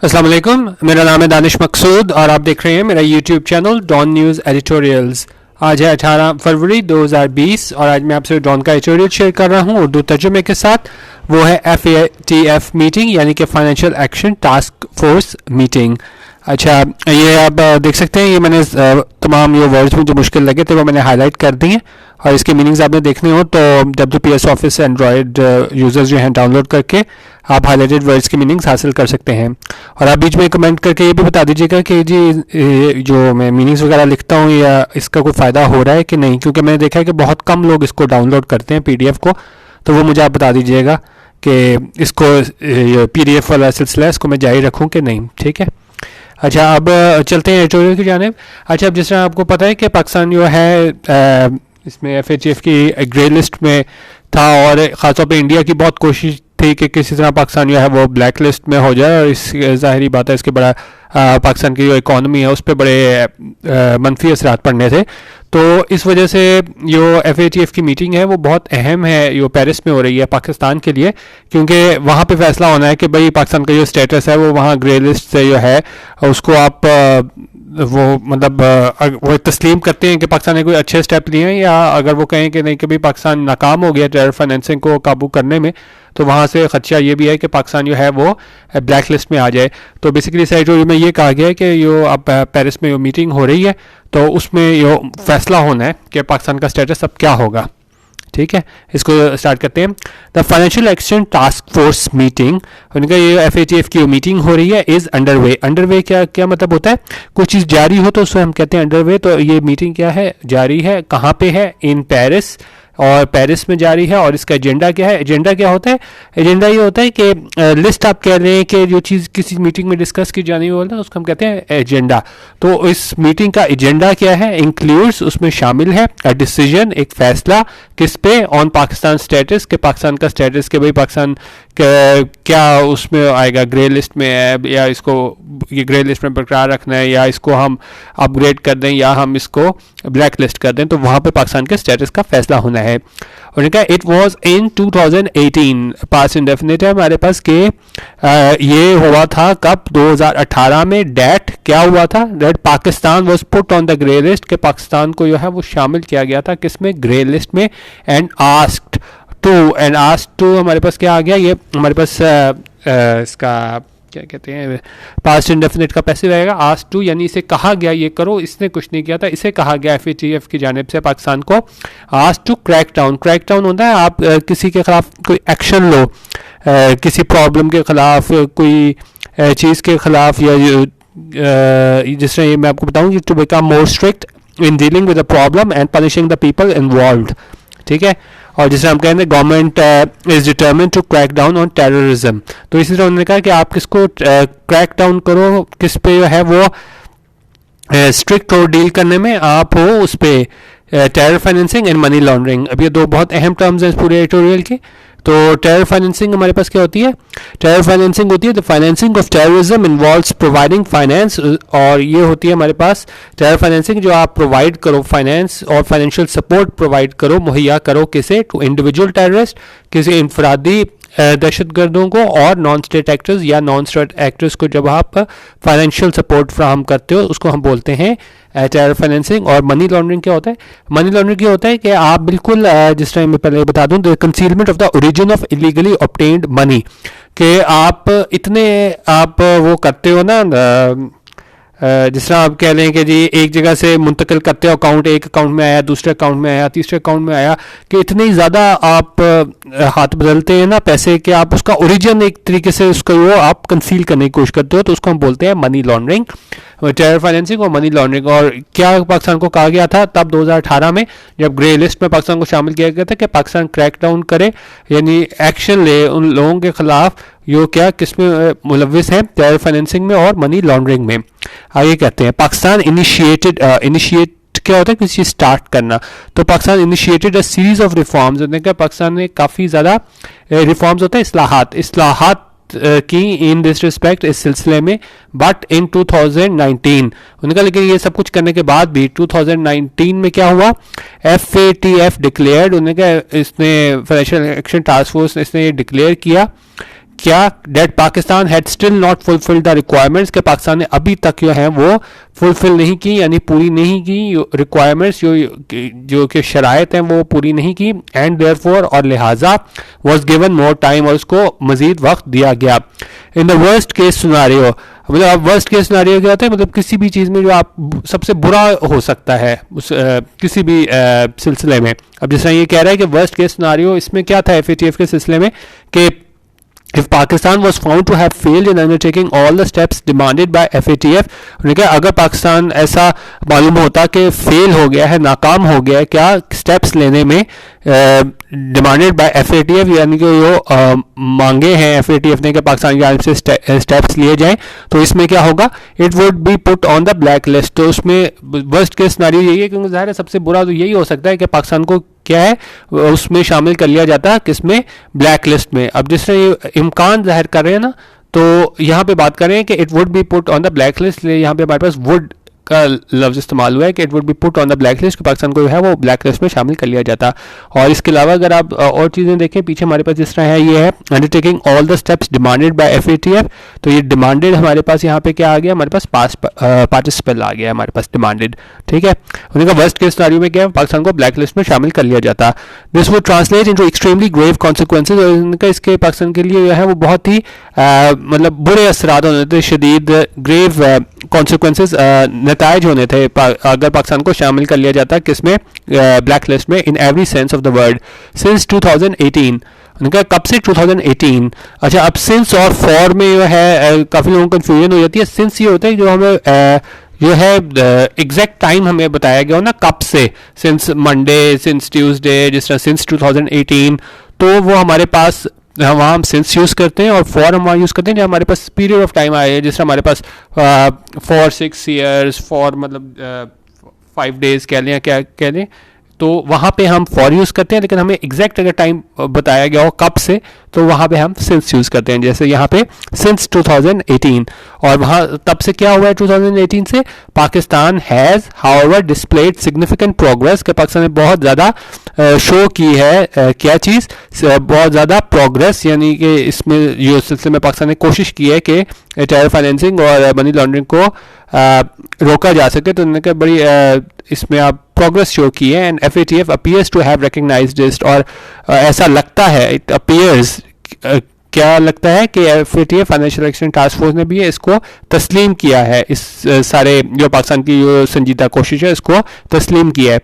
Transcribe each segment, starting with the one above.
अस्सलाम वालेकुम, मेरा नाम है दानिश मकसूद और आप देख रहे हैं मेरा YouTube channel Dawn News editorials. आज है 18 फरवरी 2020 और आज मैं आपसे डॉन का एडिटोरियल शेयर कर रहा हूं उर्दू तर्जुमे के साथ। वो है FATF मीटिंग यानी कि financial action task force meeting. अच्छा, ये आप देख सकते हैं, ये मैंने तमाम ये वर्ड्स मुझे मुश्किल लगे थे वो मैंने हाईलाइट कर दी हैं और इसके मीनिंग्स आपने देखने हो तो WPS ऑफिस एंड्रॉयड यूज़र्स जो हैं डाउनलोड करके आप हाईलाइटेड वर्ड्स की मीनिंग्स हासिल कर सकते हैं। और आप बीच में कमेंट करके ये भी बता दीजिएगा कि जी जो मैं मीनिंग्स वगैरह लिखता हूँ या इसका कोई फ़ायदा हो रहा है कि नहीं, क्योंकि मैंने देखा है कि बहुत कम लोग इसको डाउनलोड करते हैं PDF को। तो वो मुझे आप बता दीजिएगा कि इसको PDF वाला सिलसिला इसको मैं जारी रखूँ कि नहीं, ठीक है। अच्छा, अब चलते हैं एडिटोरियल की जानिब। अच्छा, अब जिस तरह आपको पता है कि पाकिस्तान जो है इसमें FATF की ग्रे लिस्ट में था और ख़ासतौर पे इंडिया की बहुत कोशिश थी कि किसी तरह पाकिस्तान जो है वो ब्लैक लिस्ट में हो जाए, और इस ज़ाहिरी बात है इसके बड़ा पाकिस्तान की जो इकॉनमी है उस पर बड़े मनफी असरात पड़ने थे। तो इस वजह से जो FATF की मीटिंग है वो बहुत अहम है, जो पेरिस में हो रही है पाकिस्तान के लिए, क्योंकि वहाँ पे फैसला होना है कि भाई पाकिस्तान का जो स्टेटस है वो वहाँ ग्रे लिस्ट से जो है उसको आप वो मतलब वो तस्लीम करते हैं कि पाकिस्तान ने कोई अच्छे स्टेप लिए हैं, या अगर वो कहें कि नहीं कि भाई पाकिस्तान नाकाम हो गया टेरर फाइनेंसिंग को काबू करने में, तो वहाँ से खदशा ये भी है कि पाकिस्तान जो है वो ब्लैक लिस्ट में आ जाए। तो बेसिकली इस एडिटोरियल में ये कहा गया है कि जो अब पेरिस में जो मीटिंग हो रही है तो उसमें जो फैसला होना है कि पाकिस्तान का स्टेटस अब क्या होगा, ठीक है। इसको स्टार्ट करते हैं। The financial action task force meeting, उनका ये FATF की मीटिंग हो रही है, इज़ अंडरवे। अंडरवे क्या मतलब होता है? कुछ चीज़ जारी हो तो उसको हम कहते हैं अंडरवे। तो ये मीटिंग क्या है, जारी है, कहाँ पे है? इन पेरिस, और पेरिस में जारी है। और इसका एजेंडा क्या है? एजेंडा क्या होता है? एजेंडा ये होता है कि लिस्ट आप कह रहे हैं कि जो चीज़ किसी मीटिंग में डिस्कस की जानी होती है उसको हम कहते हैं एजेंडा। तो इस मीटिंग का एजेंडा क्या है? इंक्लूड्स, उसमें शामिल है अ डिसीजन, एक फैसला, किस पे? ऑन पाकिस्तान स्टेटस, के पाकिस्तान का स्टेटस, के भाई पाकिस्तान क्या उसमें आएगा, ग्रे लिस्ट में है या इसको ये ग्रे लिस्ट में बरकरार रखना है, या इसको हम अपग्रेड कर दें या हम इसको ब्लैक लिस्ट कर दें। तो वहाँ पे पाकिस्तान के स्टेटस का फैसला होना है। उन्होंने कहा it was in 2018, pass indefinite है हमारे पास, के ये हुआ था कब? 2018 में। डैट क्या हुआ था? That Pakistan was put on the grey list, के पाकिस्तान को जो है वो शामिल किया गया था किसमें? ग्रे लिस्ट में। एंड आस्क्ड टू हमारे पास क्या आ गया? ये हमारे पास इसका क्या कहते हैं, पास्ट इंडेफिनिट का पैसिव रहेगा। आस्क टू यानी इसे कहा गया ये करो, इसने कुछ नहीं किया था, इसे कहा गया FATF की जानिब से पाकिस्तान को। Ask to crack down, crack down होता है आप किसी के खिलाफ कोई एक्शन लो, किसी प्रॉब्लम के खिलाफ, कोई चीज़ के खिलाफ, या जिस तरह ये मैं आपको बताऊँ, to become more strict in dealing with the problem and punishing the people involved, ठीक है। और जिस तरह हम कहेंगे government is determined to crack down on terrorism, तो इसी तरह उन्होंने कहा कि आप किसको क्रैक डाउन करो, किस पे जो है वो स्ट्रिक्ट और डील करने में आप हो उस पे, terror financing and money laundering. अब ये दो बहुत अहम टर्म्स हैं इस पूरे एडिटोरियल के। तो टेरर फाइनेंसिंग हमारे पास क्या होती है? टेरर फाइनेंसिंग होती है the financing of terrorism involves providing finance, और ये होती है हमारे पास टेरर फाइनेंसिंग जो आप प्रोवाइड करो, फाइनेंस और फाइनेंशियल सपोर्ट प्रोवाइड करो, मुहैया करो, किसे? टू इंडिविजुअल टेररिस्ट, किसी इंफरादी दहशत गर्दों को, और नॉन स्टेट एक्टर्स या नॉन स्टेट एक्टर्स को जब आप फाइनेंशियल सपोर्ट फ्राहम करते हो उसको हम बोलते हैं टेरर फाइनेंसिंग। और मनी लॉन्ड्रिंग क्या होता है? मनी लॉन्ड्रिंग क्या होता है कि आप बिल्कुल जिस टाइम मैं पहले बता दूं, the concealment of the origin of illegally obtained money, कि आप इतने आप वो करते हो ना, जिस तरह आप कह लें कि जी एक जगह से मुंतकिल करते हो अकाउंट, एक अकाउंट में आया, दूसरे अकाउंट में आया, तीसरे अकाउंट में आया, कि इतनी ज़्यादा आप हाथ बदलते हैं ना पैसे के, आप उसका ओरिजिन एक तरीके से उसको वो आप कंसील करने की कोशिश करते हो, तो उसको हम बोलते हैं मनी लॉन्ड्रिंग, टेरर फाइनेंसिंग और मनी लॉन्ड्रिंग। और क्या पाकिस्तान को कहा गया था तब 2018 में जब ग्रे लिस्ट में पाकिस्तान को शामिल किया गया था कि पाकिस्तान क्रैक डाउन करे, यानी एक्शन ले उन लोगों के खिलाफ जो क्या किसमें मुलविस हैं, टेरर फाइनेंसिंग में और मनी लॉन्ड्रिंग में। आगे कहते हैं पाकिस्तान इनिशिएट क्या होता है? किसी चीज़ स्टार्ट करना। तो Pakistan initiated a series of reforms, Pakistan ने काफ़ी ज़्यादा रिफॉर्म्स होता है, इस्लाहात की इन दिस रिस्पेक्ट, इस सिलसिले में। बट इन 2019 उनका, लेकिन ये सब कुछ करने के बाद भी 2019 में क्या हुआ? FATF डिक्लेयर्ड, उन्होंने कहा, इसने फाइनेंशियल एक्शन टास्क फोर्स इसने ये डिक्लेयर किया क्या that Pakistan had still not fulfilled the requirements, के पाकिस्तान ने अभी तक जो है वो फुलफिल नहीं की, यानी पूरी नहीं की रिक्वायरमेंट्स, जो कि शराइत हैं वो पूरी नहीं की, एंड देयरफॉर और लिहाजा वाज गिवन मोर टाइम, और उसको मजीद वक्त दिया गया। In the worst case scenario, मतलब अब वर्स्ट केस सिनारियो क्या होता है, मतलब किसी भी चीज़ में जो आप सबसे बुरा हो सकता है उस किसी भी सिलसिले में। अब जिस तरह ये कह रहा है कि वर्स्ट केस सिनारियो इसमें क्या था FATF के सिलसिले में कि if Pakistan was found to have failed in undertaking all the steps demanded by FATF, उन्होंने कहा अगर पाकिस्तान ऐसा मालूम होता कि फेल हो गया है, नाकाम हो गया है क्या स्टेप्स लेने में डिमांडेड बाय FATF, यानी कि जो मांगे हैं FATF ने कि पाकिस्तान की जानब से स्टेप्स लिए जाएं, तो इसमें क्या होगा, it would be put on the black list. तो उसमें वर्स्ट केस सिनेरियो यही है, क्योंकि ज़ाहिर है सबसे बुरा तो यही हो सकता है कि पाकिस्तान को क्या है उसमें शामिल कर लिया जाता है, किसमें, ब्लैक लिस्ट में। अब जिस तरह ये इम्कान जाहिर कर रहे हैं ना, तो यहाँ पे बात कर रहे हैं कि it would be put on the black list, यहाँ पे हमारे पास वुड का लफ्ज़ इस्तेमाल हुआ है कि it would be put on the black list, Pakistan को जो है वो ब्लैक लिस्ट में शामिल कर लिया जाता। और इसके अलावा अगर आप और चीज़ें देखें पीछे हमारे पास जिस तरह है, ये है undertaking all the steps demanded by FATF, तो ये डिमांडेड हमारे पास यहाँ पे क्या आ गया, हमारे पास पार्टिसिपल आ गया हमारे पास डिमांडेड, ठीक है। उनका वर्स्ट केस सिनेरियो में क्या है, पाकिस्तान को ब्लैक लिस्ट में शामिल कर लिया जाता। This would translate into extremely grave consequences, और इनका इसके पाकिस्तान के लिए जो है वो बहुत ही मतलब बुरे असरात होने थे, शदीद ग्रेव कॉन्सिक्वेंसेज नताइज होने थे अगर पाकिस्तान को शामिल कर लिया जाता किसमें, ब्लैक लिस्ट में, in every sense of the word since 2018। उनका कब से, 2018। अच्छा, अब सिंस और फॉर में जो है काफ़ी लोगों को कन्फ्यूजन हो जाती है। सिंस ये होता है जो हमें जो है एग्जैक्ट टाइम हमें बताया गया हो ना, कब से, सिंस मंडे, सिंस ट्यूसडे, जिस तरह सिंस 2018, तो वो हमारे पास वहाँ हम सिंस यूज़ करते हैं, और फॉर हम वहाँ यूज़ करते हैं जब हमारे पास पीरियड ऑफ टाइम आए, जिस तरह हमारे पास फॉर 6 ईयर्स, फॉर मतलब 5 डेज कह लें, क्या कह लें, तो वहाँ पे हम फॉर यूज़ करते हैं। लेकिन हमें एग्जैक्ट अगर टाइम बताया गया हो कब से, तो वहाँ पे हम सिंस यूज़ करते हैं, जैसे यहाँ पे सिंस 2018। और वहाँ तब से क्या हुआ है 2018 से, Pakistan has however displayed significant progress, के पाकिस्तान ने बहुत ज़्यादा शो की है क्या चीज़, बहुत ज़्यादा प्रोग्रेस, यानी कि इसमें जो सिलसिले में पाकिस्तान ने कोशिश की है कि टेरर फाइनेंसिंग और मनी लॉन्ड्रिंग को रोका जा सके, तो उन्होंने कहा बड़ी इसमें आप प्रोग्रेस शो की है। And FATF appears to have recognised this, और ऐसा लगता है, इट अपीयर्स, क्या लगता है कि FATF financial action task force ने भी इसको तस्लीम किया है, इस सारे जो पाकिस्तान की जो संजीदा कोशिश है इसको तस्लीम किया है।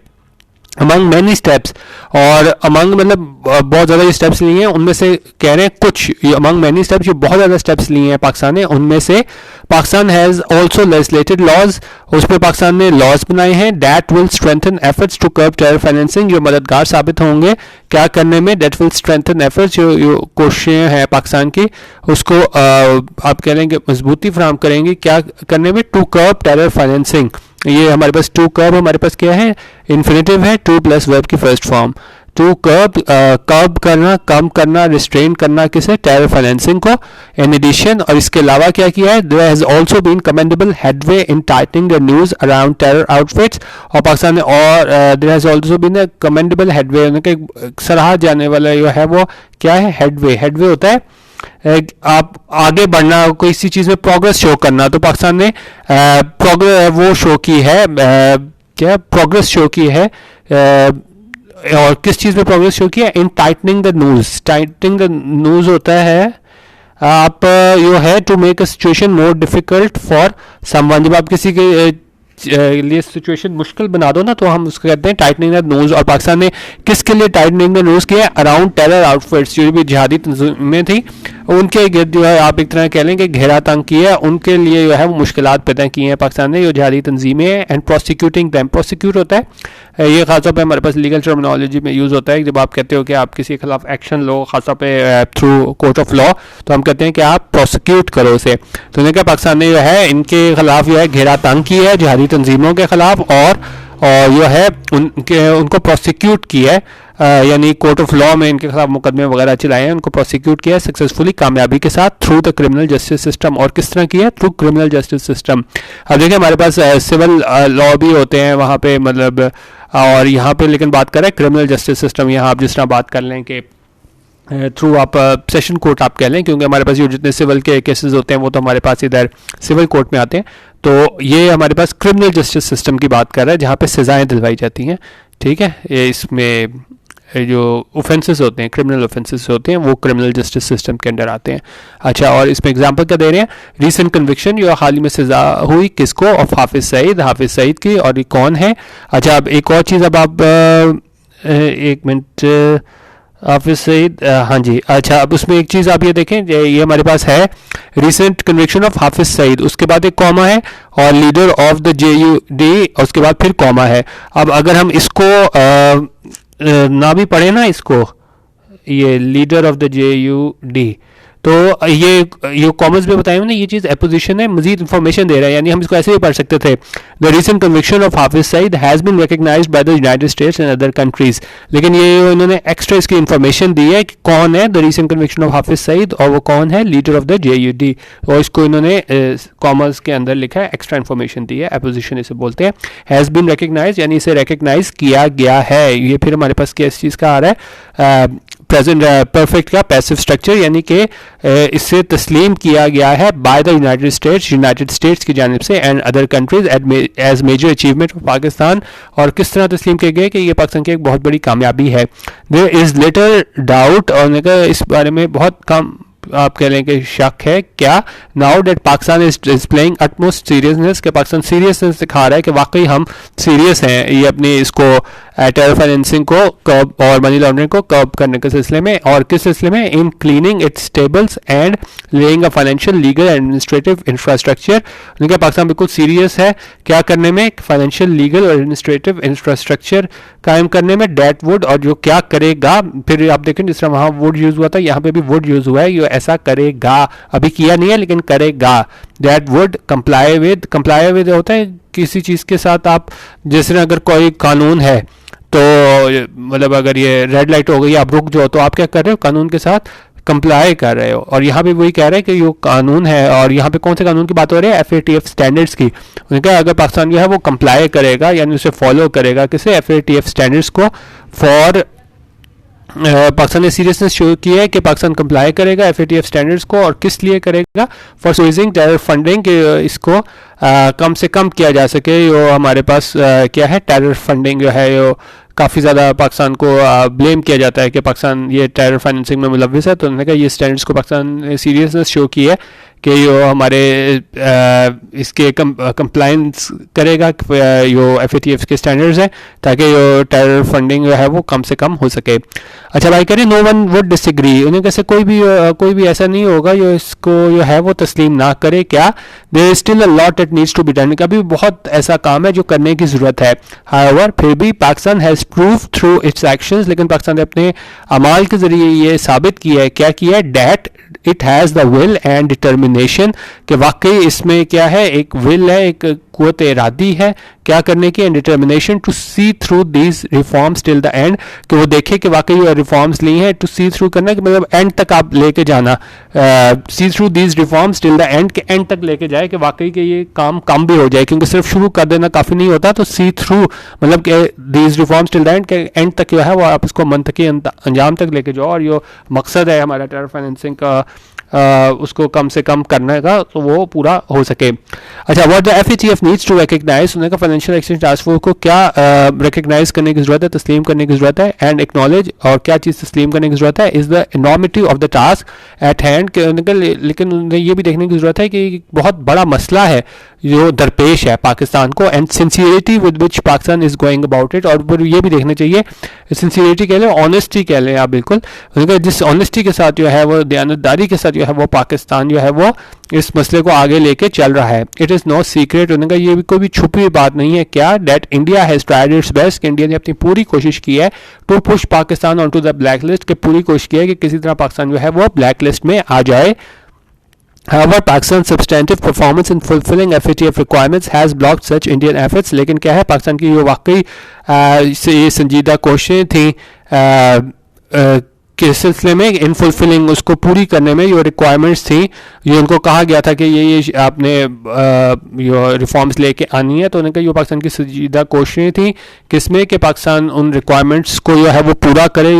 अमंग मैनी स्टेप्स, और अमंग मतलब बहुत ज़्यादा स्टेप्स लिए हैं, उनमें से कह रहे हैं कुछ, अमंग मैनी स्टेप्स, जो बहुत ज़्यादा स्टेप्स लिए हैं पाकिस्तान ने, उनमें से Pakistan has also legislated laws, उसमें पाकिस्तान ने लॉज बनाए हैं, that will strengthen efforts to curb terror financing, जो मददगार साबित होंगे क्या करने में, डैट विल स्ट्रेंथन एफर्ट्स, जो कोशिशें हैं पाकिस्तान की उसको आप कह रहे हैं कि मजबूती फराहम करेंगी क्या करने में, टू कर्ब टेरर फाइनेंसिंग। ये हमारे पास टू कर्ब हमारे पास क्या है, इन्फिनेटिव है, टू प्लस वर्ब की फर्स्ट फॉर्म, टू कर्ब करना, कम करना, रिस्ट्रेन करना, किसे, टेरर फाइनेंसिंग को। इन एडिशन, और इसके अलावा क्या किया है, there has also been commendable headway in tightening the noose around terror outfits, और पाकिस्तान ने और there has also been a commendable headway, उनके सराहा जाने वाला जो है वो क्या है, हेडवे। हेडवे होता है आप आगे बढ़ना, किसी चीज़ में प्रोग्रेस शो करना, तो पाकिस्तान ने प्रोग्रेस वो शो की है, क्या प्रोग्रेस शो की है, और किस चीज़ में प्रोग्रेस शो किया, in tightening the noose. Tightening the noose होता है आप यो है to make a situation more difficult for someone, जब आप किसी के लिए सिचुएशन मुश्किल बना दो ना, तो हम उसको कहते हैं टाइटनिंग द नोज। और पाकिस्तान ने किसके लिए टाइटनिंग द नोज किया, अराउंड टेरर आउटफिट्स, जो भी जिहादी तंजीमें थी उनके गिर्द जो है आप एक तरह कह लें कि घेरा तंग किया है, उनके लिए जो है वो मुश्किलात पैदा की हैं पाकिस्तान ने, जो जिहादी तंजीमें हैं। एंड प्रोसिक्यूटिंग दैम, प्रोसिक्यूट होता है ये खासतौर पे हमारे पास लीगल टर्मिनोलॉजी में यूज़ होता है, जब आप कहते हो कि आप किसी के खिलाफ एक्शन लो खासतौर पे थ्रू कोर्ट ऑफ लॉ, तो हम कहते हैं कि आप प्रोसिक्यूट करो उसे। तो उन्होंने कहा पाकिस्तान ने जो है इनके खिलाफ जो है घेरा तंग की है जिहादी तंजीमों के खिलाफ, और जो है उनको प्रोसिक्यूट किया है, यानी कोर्ट ऑफ लॉ में इनके खिलाफ मुकदमे वगैरह चलाए हैं, उनको प्रोसिक्यूट किया है सक्सेसफुली, कामयाबी के साथ, through the criminal justice system. और किस तरह किया है, थ्रू क्रिमिनल जस्टिस सिस्टम। अब देखिए हमारे पास सिविल लॉ भी होते हैं वहाँ पे, मतलब और यहाँ पे लेकिन बात कर रहे हैं क्रिमिनल जस्टिस सिस्टम। यहाँ आप जिस तरह बात कर लें कि थ्रू आप सेशन कोर्ट आप कह लें, क्योंकि हमारे पास जो जितने सिविल के केसेस होते हैं वो तो हमारे पास इधर सिविल कोर्ट में आते हैं। तो ये हमारे पास क्रिमिनल जस्टिस सिस्टम की बात कर रहा है, जहाँ पे सज़ाएं दिलवाई जाती हैं। ठीक है, ये इसमें जो ऑफेंसेस होते हैं, क्रिमिनल ऑफेंसेस होते हैं, वो क्रिमिनल जस्टिस सिस्टम के अंदर आते हैं। अच्छा, और इसमें एग्जांपल क्या दे रहे हैं, रीसेंट कन्विक्शन जो हाल ही में सज़ा हुई किसको, ऑफ हाफिज़ सईद की, और ये कौन है। अच्छा, अब एक और चीज़, अब आप एक मिनट, हाफिज़ सईद, हाँ जी। अच्छा, अब उसमें एक चीज़ आप ये देखें, ये हमारे पास है recent conviction of Hafiz Saeed, उसके बाद एक कॉमा है, और लीडर ऑफ द JUD, उसके बाद फिर कॉमा है। अब अगर हम इसको ना भी पढ़े ना, इसको ये लीडर ऑफ द JUD, तो ये कॉमर्स में बताया मैंने, ये चीज़ एपोजिशन है, मजीद इंफॉर्मेशन दे रहा है, यानी हम इसको ऐसे भी पढ़ सकते थे, the recent conviction of Hafiz Saeed has been recognised by the United States and other countries. लेकिन ये इन्होंने एक्स्ट्रा इसकी इंफॉर्मेशन दी है कि कौन है the recent conviction of Hafiz Saeed, और वो कौन है, लीडर ऑफ द JUD, और इसको इन्होंने कॉमर्स के अंदर लिखा है, एक्स्ट्रा इंफॉर्मेशन दी है, एपोजिशन इसे बोलते हैं। हैज़ बीन रिकग्नाइज यानी इसे रिकग्नाइज किया गया है। ये फिर हमारे पास किस चीज़ का आ रहा है, प्रेजेंट परफेक्ट का पैसिव स्ट्रक्चर, यानी कि इससे तस्लीम किया गया है बाय द यूनाइटेड स्टेट्स की जानिब से and other countries as major achievement of Pakistan. और किस तरह तस्लीम किए गए कि ये पाकिस्तान की एक बहुत बड़ी कामयाबी है। देयर इज़ लिटिल डाउट, और इस बारे में बहुत कम आप कह लें कि शक है क्या, now that Pakistan is displaying utmost seriousness, के पाकिस्तान सीरियसनेस दिखा रहा है कि वाकई हम सीरियस हैं ये अपनी इसको टेरर फाइनेंसिंग को कर्ब और मनी लॉन्ड्रिंग को कर्ब करने के सिलसिले में। और किस सिलसिले में, इन cleaning it's tables and laying a financial legal administrative infrastructure. उनका पाकिस्तान बिल्कुल सीरियस है क्या करने में, फाइनेंशियल लीगल और एडमिनिस्ट्रेटिव इंफ्रास्ट्रक्चर कायम करने में, डेट वुड, और जो क्या करेगा। फिर आप देखें जिस तरह वहाँ वुड यूज़ हुआ था, यहाँ पे भी वुड यूज़ हुआ है, ये ऐसा करेगा, अभी किया नहीं है लेकिन करेगा। दैट वुड कंप्लाई विद होता है किसी चीज़ के साथ, आप जैसे अगर कोई कानून है तो मतलब अगर ये रेड लाइट हो गई आप रुक जाओ, तो आप क्या कर रहे हो, कानून के साथ कंप्लाई कर रहे हो। और यहाँ पे वही कह रहे हैं कि ये कानून है, और यहाँ पे कौन से कानून की बात हो रही है, FATF स्टैंडर्ड्स की। उन्होंने कहा अगर पाकिस्तान जो है वो कंप्लाई करेगा यानी उसे फॉलो करेगा, किसे, FATF स्टैंडर्ड्स को, फॉर पाकिस्तान ने सीरियसनेस शो की है कि पाकिस्तान कंप्लाई करेगा FATF स्टैंडर्ड्स को, और किस लिए करेगा, फॉर स्क्वीजिंग टेरर फंडिंग, कि इसको कम से कम किया जा सके। जो हमारे पास क्या है, टेरर फंडिंग जो है वो काफ़ी ज़्यादा पाकिस्तान को ब्लेम किया जाता है कि पाकिस्तान ये टेरर फाइनेंसिंग में मुलविस है। तो उन्होंने कहा ये स्टैंडर्ड्स को पाकिस्तान ने सीरियसनेस शो की है कि यो हमारे इसके कंप्लाइंस करेगा यो FATF के स्टैंडर्ड्स हैं, ताकि यो टेरर फंडिंग जो है वो कम से कम हो सके। अच्छा भाई करें, नो वन वुड डिसएग्री, उन्हें कैसे कोई भी ऐसा नहीं होगा जो इसको जो है वो तस्लीम ना करे। क्या, there is still a lot that needs to be done, अभी बहुत ऐसा काम है जो करने की ज़रूरत है। हाउएवर, फिर भी Pakistan has prove through it's actions, लेकिन पाकिस्तान ने अपने अमाल के ज़रिए ये साबित किया है, क्या किया है, that it has the will and determination, कि वाकई इसमें क्या है, एक विल है, एक कुव्वत इरादी है क्या करने की, and determination to see through these reforms till the end, कि वो देखे कि वाकई वो रिफॉर्म्स ली हैं, टू सी थ्रू करना कि मतलब एंड तक आप लेके जाना, see through these reforms till the end, के एंड तक लेके जाए कि वाकई के ये काम कम भी हो जाए, क्योंकि सिर्फ शुरू कर देना काफ़ी नहीं होता। तो सी थ्रू मतलब कि these reforms till the end, के एंड तक जो है वो आप इसको मंतकी अंजाम तक लेके जाओ, और ये मकसद है हमारा टेरर फाइनेंसिंग का उसको कम से कम करने का, तो वो पूरा हो सके। अच्छा, what the FATF needs to recognise, उन्होंने कहा फाइनेंशियल एक्सचेंज टास्क फोर्स को क्या रिकग्नाइज करने की जरूरत है, तस्लीम करने की जरूरत है, एंड एक्नॉलेज, और क्या चीज़ तस्लीम करने की जरूरत है, is the enormity of the task at hand, लेकिन उन्हें ये भी देखने की जरूरत है कि बहुत बड़ा मसला है जो दरपेश है पाकिस्तान को, and sincerity with which Pakistan is going about it, और ये भी देखना चाहिए, सिंसियरिटी कह लें, ऑनेस्टी कह लें आप, बिल्कुल जिस ऑनेस्टी के साथ जो है वो, दयानतदारी के साथ जो है वो पाकिस्तान जो है वो इस मसले को आगे लेके चल रहा है। इट इज़ नो सीक्रेट, उन्होंने कहा ये भी कोई भी छुपी बात नहीं है, क्या, that India has tried its best, कि इंडिया ने अपनी पूरी कोशिश की है to push Pakistan on to the black list, कि पूरी कोशिश की है कि किसी तरह पाकिस्तान जो है वो ब्लैक लिस्ट में आ जाए। However, Pakistan's substantive performance in fulfilling FATF requirements has blocked such Indian efforts, लेकिन क्या है, पाकिस्तान की जो वाकई ये संजीदा कोशिशें थी के सिलसिले में इन फुलफिलिंग, उसको पूरी करने में जो रिक्वायरमेंट्स थी, ये उनको कहा गया था कि ये आपने रिफॉर्म्स लेके आनी है, तो उन्होंने कहा ये पाकिस्तान की संजीदा कोशिशें थी किसमें, कि पाकिस्तान उन रिक्वायरमेंट्स को जो है वो पूरा करे,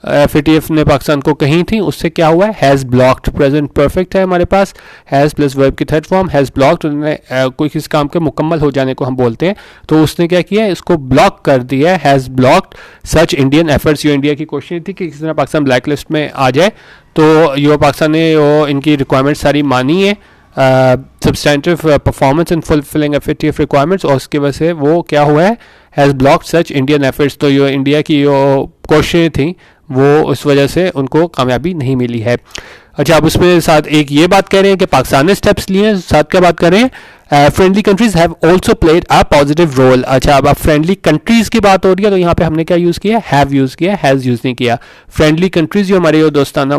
FATF ने पाकिस्तान को कही थी, उससे क्या हुआ है, हैज़ ब्लॉक्ड। प्रेजेंट परफेक्ट है हमारे पास, हैज़ प्लस वर्ब की थर्ड फॉर्म, हैज़ ब्लॉक्ड। उन्होंने कोई किसी काम के मुकम्मल हो जाने को हम बोलते हैं, तो उसने क्या किया, इसको ब्लॉक कर दिया है, has blocked such Indian efforts. जो इंडिया की कोशिश थी कि किसी तरह पाकिस्तान ब्लैक लिस्ट में आ जाए, तो यो पाकिस्तान ने वो इनकी रिक्वायरमेंट सारी मानी है, substantive performance in fulfilling FATF requirements, और उसकी वजह से वो क्या हुआ है, has blocked such Indian efforts. तो यो इंडिया की जो कोशिशें थी वो उस वजह से उनको कामयाबी नहीं मिली है। अच्छा, अब उसमें साथ एक ये बात कह रहे हैं कि पाकिस्तान ने स्टेप्स लिए हैं, साथ क्या बात कर रहे हैं, friendly countries have also played a positive role. अच्छा, अब फ्रेंडली कंट्रीज की बात हो रही है, तो यहाँ पे हमने क्या यूज़ किया, हैव यूज़ किया, हैज़ यूज़ नहीं किया। फ्रेंडली कंट्रीज जो हमारे दोस्ताना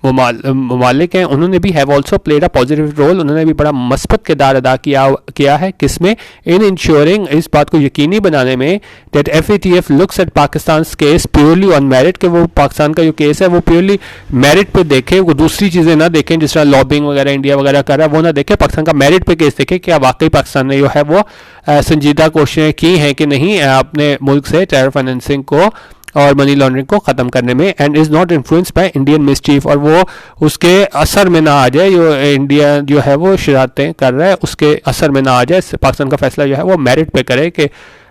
ममालिक हैं, उन्होंने भी have also played a positive role, उन्होंने भी बड़ा मस्बत किरदार अदा किया है, किसमें, इन इंश्योरिंग, इस बात को यकीनी बनाने में, that FATF looks at Pakistan case purely on merit, कि वो पाकिस्तान का जो केस है वो प्योरली मेरिट पे देखे, वो दूसरी चीज़ें ना देखें जिस तरह लॉबिंग वगैरह इंडिया वगैरह कर रहा है, वो ना देखे, पाकिस्तान का मेरिट पे केस देखे, क्या वाकई पाकिस्तान ने जो है वो संजीदा कोशिशें की हैं कि नहीं अपने मुल्क से टेरर फाइनेंसिंग को और मनी लॉन्ड्रिंग को ख़त्म करने में, and is not influenced by Indian mischief, और वो उसके असर में ना आ जाए, जो इंडिया जो है वो शरारतें कर रहा है उसके असर में ना आ जाए। पाकिस्तान का फैसला जो है वो मेरिट पे करे कि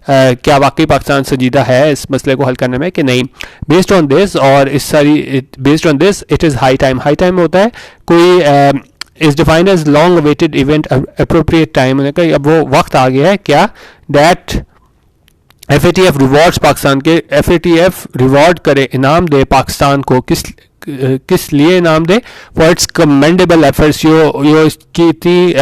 क्या वाकई पाकिस्तान संजीदा है इस मसले को हल करने में कि नहीं। बेस्ड ऑन दिस, और इस सारी based on this it is high time. High time होता है कोई is defined as long awaited event appropriate time, उन्होंने कहा अब वो वक्त आ गया है क्या, दैट FATF रिवॉर्ड्स पाकिस्तान के, FATF रिवॉर्ड करे, इनाम दे पाकिस्तान को, किस लिए इनाम दे, फॉर इट्स कमेंडेबल एफर्ट्स, यो इसकी इतनी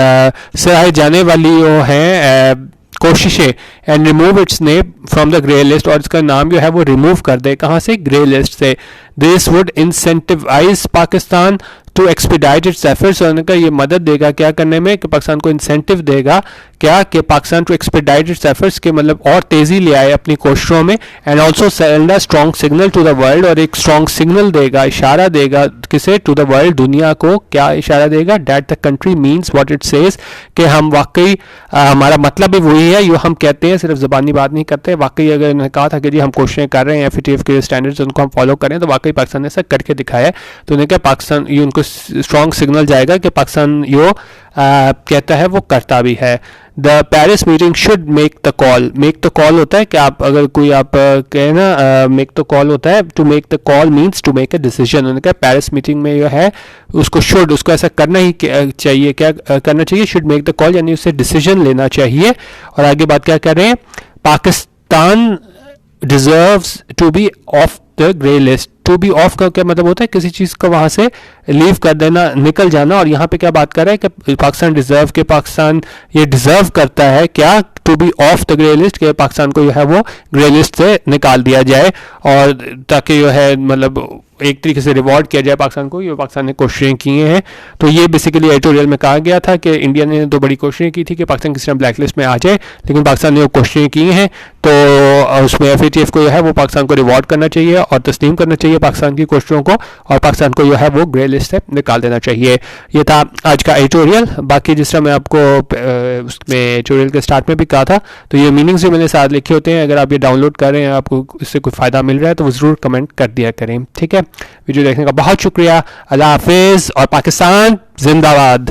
सराहे जाने वाली यो हैं कोशिशें, and remove it's name from the grey list, और इसका नाम जो है वो रिमूव कर दे, कहाँ से, ग्रे लिस्ट से। This would incentivise Pakistan to expedite its efforts, उन्होंने कहा ये मदद देगा क्या करने में, कि पाकिस्तान को इंसेंटिव देगा क्या, कि Pakistan to expedite its efforts, के मतलब और तेज़ी ले आए अपनी कोशिशों में, and also send a strong signal to the world, और एक स्ट्रॉन्ग सिग्नल देगा, इशारा देगा किसे, टू द वर्ल्ड, दुनिया को, क्या इशारा देगा, that the country means what it says, कि हम वाकई हमारा मतलब भी वही है, यो हम कहते हैं, सिर्फ ज़बानी बात नहीं करते, वाकई अगर उन्होंने कहा था कि जी हम कोशिशें कर रहे हैं FATF के स्टैंडर्ड्स उनको हम फॉलो करें, तो वाकई पाकिस्तान ने ऐसा करके दिखाया है। तो उन्हें क्या पाकिस्तान, ये उनको स्ट्रॉन्ग सिग्नल जाएगा कि पाकिस्तान यो कहता है वो करता भी है। The Paris meeting should make the call, make the call होता है कि आप अगर कोई आप कहें ना, मेक द कॉल होता है, to make the call means to make a decision. उन्होंने कहा पेरिस मीटिंग में जो है उसको शुड, उसको ऐसा करना ही चाहिए, क्या करना चाहिए, शुड मेक द कॉल, यानी उससे डिसीजन लेना चाहिए। और आगे बात क्या कर रहे हैं, Pakistan deserves to be off the grey list. To be off का क्या मतलब होता है, किसी चीज़ को वहाँ से लीव कर देना, निकल जाना, और यहाँ पे क्या बात कर रहा है कि पाकिस्तान डिजर्व, के पाकिस्तान ये डिजर्व करता है क्या, to be off the grey list, के पाकिस्तान को जो है वो ग्रे लिस्ट से निकाल दिया जाए, और ताकि जो है मतलब एक तरीके से रिवॉर्ड किया जाए पाकिस्तान को, ये पाकिस्तान ने कोशिशें की हैं। तो ये बेसिकली एडिटोरियल में कहा गया था कि इंडिया ने तो बड़ी कोशिशें की थी कि पाकिस्तान किसी तरह ब्लैक लिस्ट में आ जाए, लेकिन पाकिस्तान ने वो कोशिशें की हैं, तो उसमें FATF को जो है वो पाकिस्तान को रिवॉर्ड करना चाहिए और तस्लीम करना चाहिए पाकिस्तान की कोशिशों को, और पाकिस्तान को जो है वो ग्रे लिस्ट से निकाल देना चाहिए। ये था आज का एडिटोरियल। बाकी जिस तरह मैं आपको उसमें एडिटोरियल के स्टार्ट में भी कहा था, तो ये मीनिंग्स जो मैंने साथ लिखे होते हैं, अगर आप ये डाउनलोड कर रहे हैं, आपको इससे कोई फ़ायदा मिल रहा है, तो वो ज़रूर कमेंट कर दिया करें, ठीक है। वीडियो देखने का बहुत शुक्रिया, अल्लाह हाफिज़, और पाकिस्तान जिंदाबाद।